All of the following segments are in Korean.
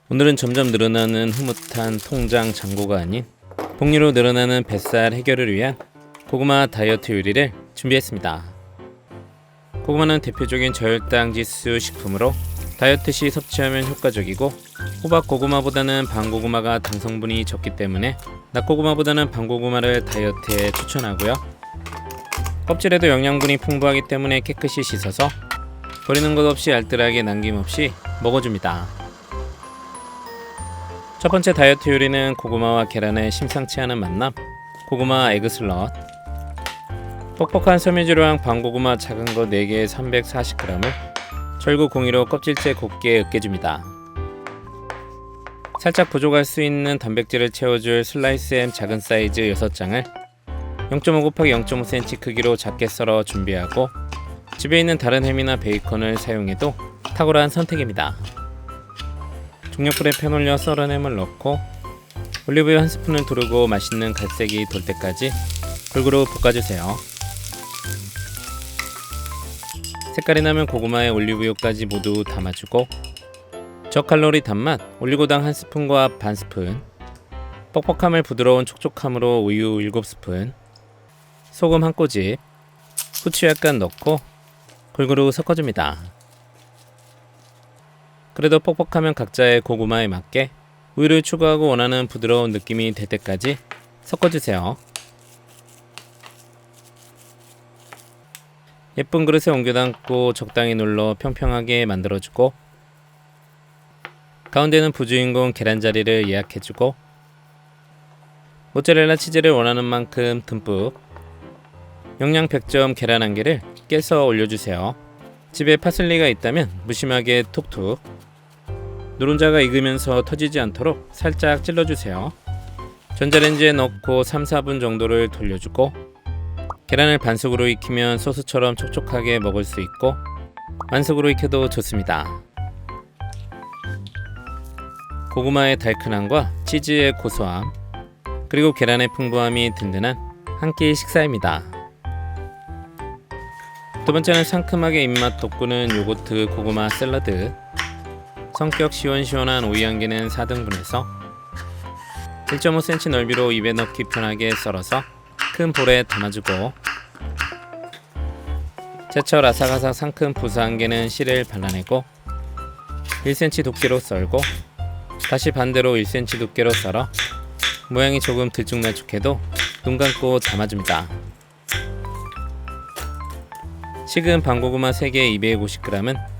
오늘은 점점 늘어나는 흐뭇한 통장 잔고가 아닌 복리로 늘어나는 뱃살 해결을 위한 고구마 다이어트 요리를 준비했습니다. 고구마는 대표적인 저혈당 지수 식품으로 다이어트 시 섭취하면 효과적이고, 호박 고구마보다는 밤고구마가 당 성분이 적기 때문에 낙고구마보다는 밤고구마를 다이어트에 추천하고요. 껍질에도 영양분이 풍부하기 때문에 깨끗이 씻어서 버리는 것 없이 알뜰하게 남김없이 먹어줍니다. 첫 번째 다이어트 요리는 고구마와 계란의 심상치 않은 만남, 고구마 에그 슬럿. 뻑뻑한 섬유지로한 밤고구마 작은 거 4개에 340g을 절구 공이로 껍질째 곱게 으깨줍니다. 살짝 부족할 수 있는 단백질을 채워줄 슬라이스 햄 작은 사이즈 6장을 0.5 곱하기 0.5cm 크기로 작게 썰어 준비하고, 집에 있는 다른 햄이나 베이컨을 사용해도 탁월한 선택입니다. 중력불에 팬 올려 썰은 햄을 넣고 올리브유 1스푼을 두르고 맛있는 갈색이 돌 때까지 골고루 볶아주세요. 색깔이 나면 고구마에 올리브유까지 모두 담아주고, 저칼로리 단맛 올리고당 1스푼과 반스푼, 뻑뻑함을 부드러운 촉촉함으로 우유 7스푼, 소금 1꼬집, 후추 약간 넣고 골고루 섞어줍니다. 그래도 뻑뻑하면 각자의 고구마에 맞게 우유를 추가하고 원하는 부드러운 느낌이 될 때까지 섞어주세요. 예쁜 그릇에 옮겨 담고 적당히 눌러 평평하게 만들어주고, 가운데는 부주인공 계란자리를 예약해주고, 모짜렐라 치즈를 원하는 만큼 듬뿍, 영양 100점 계란 1개를 깨서 올려주세요. 집에 파슬리가 있다면 무심하게 톡톡, 노른자가 익으면서 터지지 않도록 살짝 찔러주세요. 전자레인지에 넣고 3-4분 정도를 돌려주고, 계란을 반숙으로 익히면 소스처럼 촉촉하게 먹을 수 있고, 완숙으로 익혀도 좋습니다. 고구마의 달큰함과 치즈의 고소함, 그리고 계란의 풍부함이 든든한 한 끼 식사입니다. 두 번째는 상큼하게 입맛 돋구는 요거트 고구마 샐러드. 성격 시원시원한 오이 1개는 4등분해서 1.5cm 넓이로 입에 넣기 편하게 썰어서 큰 볼에 담아주고, 제철 아삭아삭 상큼 부스 1개는 씨를 발라내고 1cm 두께로 썰고, 다시 반대로 1cm 두께로 썰어 모양이 조금 들쭉날쭉해도 눈 감고 담아줍니다. 식은 밤고구마 3개 250g은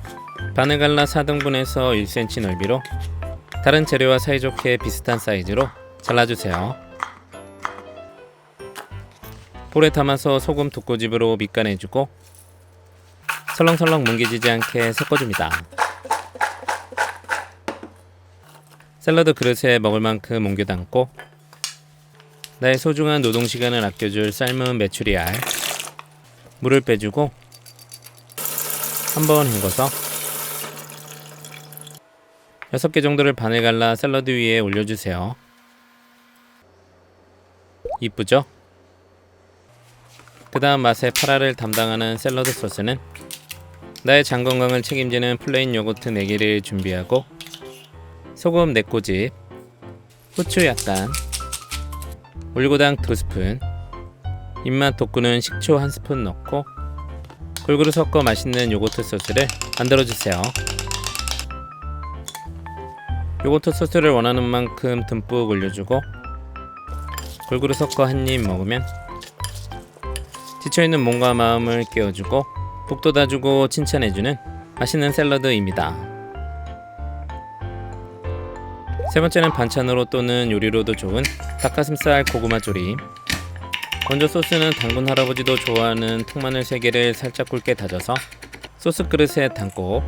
반을 갈라 4등분해서 1cm 넓이로 다른 재료와 사이좋게 비슷한 사이즈로 잘라주세요. 볼에 담아서 소금 2꼬집으로 밑간해주고 설렁설렁 뭉개지지 않게 섞어줍니다. 샐러드 그릇에 먹을 만큼 옮겨 담고, 나의 소중한 노동시간을 아껴줄 삶은 메추리알, 물을 빼주고 한번 헹궈서 6개 정도를 반을 갈라 샐러드 위에 올려주세요. 이쁘죠? 그 다음 맛의 파라를 담당하는 샐러드 소스는 나의 장 건강을 책임지는 플레인 요거트 4개를 준비하고, 소금 4꼬집, 후추 약간, 올리고당 2스푼, 입맛 돋구는 식초 1스푼 넣고 골고루 섞어 맛있는 요거트 소스를 만들어주세요. 요거트 소스를 원하는 만큼 듬뿍 올려주고 골고루 섞어 한 입 먹으면 지쳐있는 몸과 마음을 깨워주고 북돋아주고 칭찬해주는 맛있는 샐러드입니다. 세 번째는 반찬으로 또는 요리로도 좋은 닭가슴살 고구마 조림. 먼저 소스는 당군 할아버지도 좋아하는 통마늘 3개를 살짝 굵게 다져서 소스 그릇에 담고,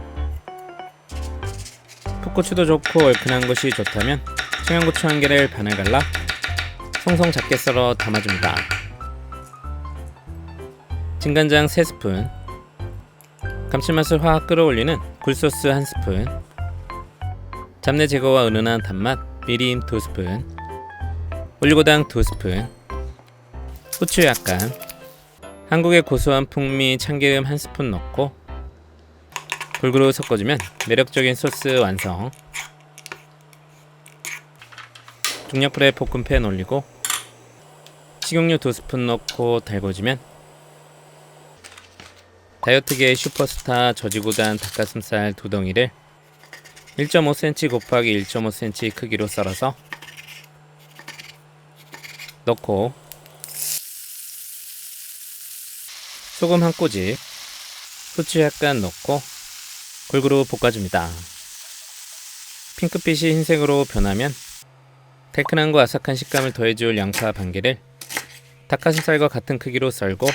풋고추도 좋고 얼큰한 것이 좋다면 청양고추 1개를 반을 갈라 송송 작게 썰어 담아줍니다. 진간장 3스푼, 감칠맛을 확 끌어올리는 굴소스 1스푼, 잡내 제거와 은은한 단맛 미림 2스푼, 올리고당 2스푼, 후추 약간, 한국의 고소한 풍미 참기름 1스푼 넣고 골고루 섞어주면 매력적인 소스 완성. 중약불에 볶음팬 올리고 식용유 2스푼 넣고 달궈주면 다이어트계의 슈퍼스타 저지고단 닭가슴살 2덩이를 1.5cm 곱하기 1.5cm 크기로 썰어서 넣고 소금 한 꼬집, 후추 약간 넣고 골고루 볶아줍니다. 핑크빛이 흰색으로 변하면 달큰함과 아삭한 식감을 더해줄 양파 반 개를 닭가슴살과 같은 크기로 썰고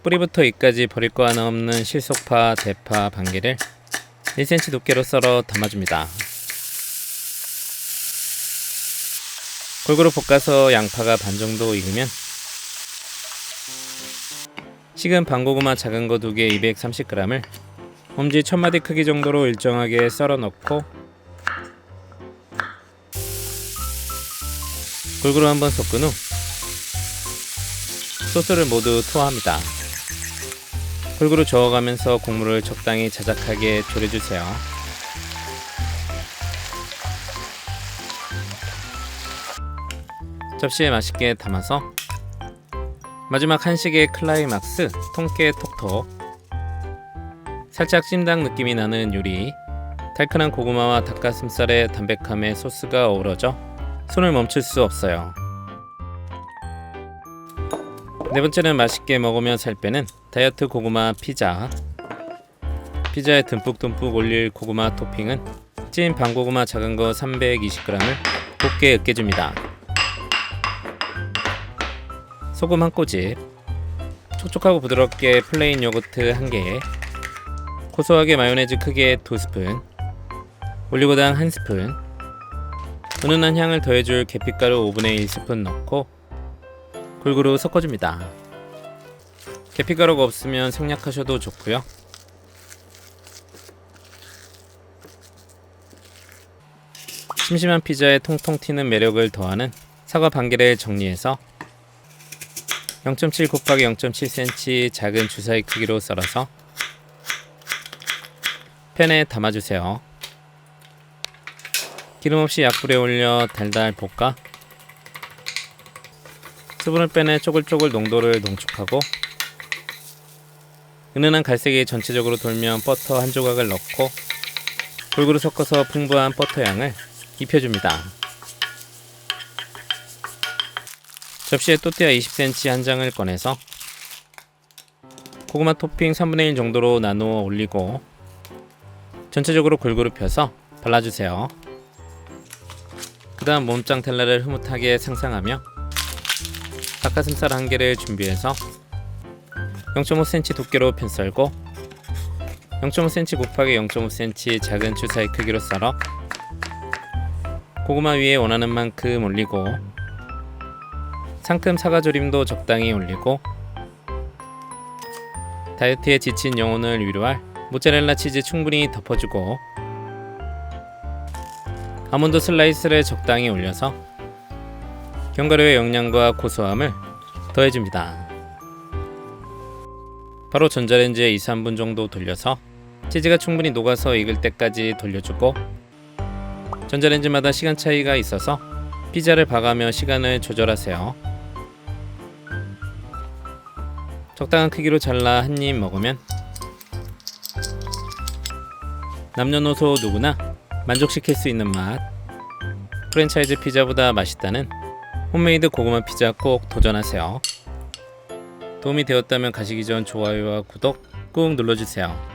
뿌리부터 잎까지 버릴 거 하나 없는 실속파 대파 반 개를 1cm 두께로 썰어 담아줍니다. 골고루 볶아서 양파가 반 정도 익으면 식은 반고구마 작은 거 2개 230g을 엄지 1000마디 크기 정도로 일정하게 썰어 넣고 골고루 한번 섞은 후 소스를 모두 투하합니다. 골고루 저어가면서 국물을 적당히 자작하게 졸여주세요. 접시에 맛있게 담아서 마지막 한식의 클라이막스 통깨 톡톡, 살짝 찜닭 느낌이 나는 요리, 달큰한 고구마와 닭가슴살의 담백함에 소스가 어우러져 손을 멈출 수 없어요. 네 번째는 맛있게 먹으면 살 빼는 다이어트 고구마 피자. 피자에 듬뿍듬뿍 올릴 고구마 토핑은 찐 반고구마 작은 거 320g을 곱게 으깨줍니다. 소금 한 꼬집, 촉촉하고 부드럽게 플레인 요거트 1개, 고소하게 마요네즈 크게 2스푼, 올리고당 1스푼, 은은한 향을 더해줄 계피가루 5분의 1스푼 넣고 골고루 섞어줍니다. 계피가루가 없으면 생략하셔도 좋고요. 심심한 피자에 통통 튀는 매력을 더하는 사과 반 개를 정리해서 0.7 곱하기 0.7cm 작은 주사위 크기로 썰어서 팬에 담아주세요. 기름 없이 약불에 올려 달달 볶아 수분을 빼내 쪼글쪼글 농도를 농축하고 은은한 갈색이 전체적으로 돌면 버터 한 조각을 넣고 골고루 섞어서 풍부한 버터 향을 입혀줍니다. 접시에 또띠아 20cm 한 장을 꺼내서 고구마 토핑 3분의 1 정도로 나누어 올리고 전체적으로 골고루 펴서 발라주세요. 그 다음 몸짱 텔라를 흐뭇하게 상상하며 닭가슴살 1개를 준비해서 0.5cm 두께로 편 썰고 0.5cm 곱하기 0.5cm 작은 주사위 크기로 썰어 고구마 위에 원하는 만큼 올리고 상큼 사과조림도 적당히 올리고 다이어트에 지친 영혼을 위로할 모짜렐라 치즈 충분히 덮어주고 아몬드 슬라이스를 적당히 올려서 견과류의 영양과 고소함을 더해줍니다. 바로 전자레인지에 2-3분 정도 돌려서 치즈가 충분히 녹아서 익을 때까지 돌려주고 전자레인지마다 시간 차이가 있어서 피자를 봐가며 시간을 조절하세요. 적당한 크기로 잘라 한 입 먹으면 남녀노소 누구나 만족시킬 수 있는 맛. 프랜차이즈 피자보다 맛있다는 홈메이드 고구마 피자 꼭 도전하세요. 도움이 되었다면 가시기 전 좋아요와 구독 꾹 눌러주세요.